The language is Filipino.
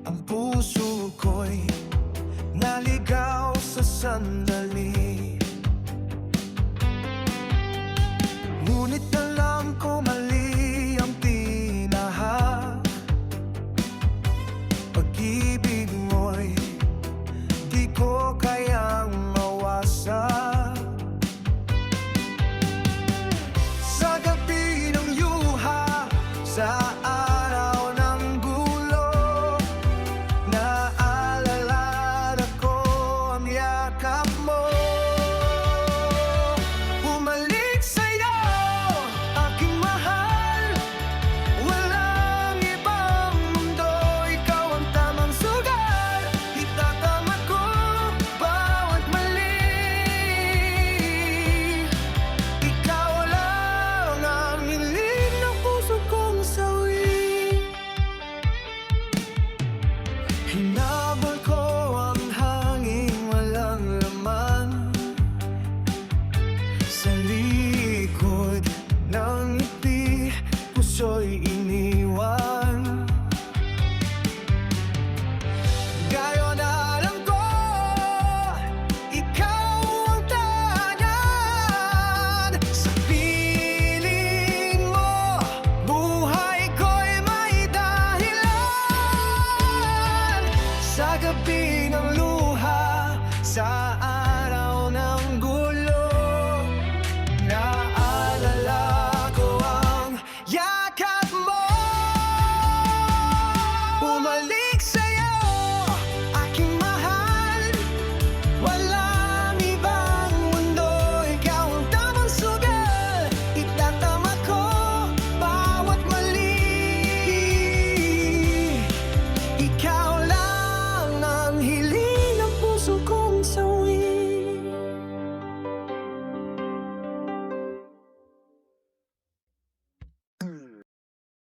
Ang puso ko'y naligaw sa sandali, ngunit alam ko mali ang tinahak. Pag-ibig mo'y di ko kayang mawasak. Sa gabi ng yuha, sa araw ng gulo, naalala ko ang yakap mo. Bumalik sa'yo, aking mahal, walang ibang mundo. Ikaw ang tamang sugat, itatama ko bawat mali. Ikaw lang ang hiling ng puso kong sawi. Hinabol ko ang hanging walang laman, sa likod ng ngiti, puso'y iniwan. Ngayon alam ko, ikaw ang tangan. Sa piling mo, buhay ko'y may dahilan. Sa gabi ng luha, sa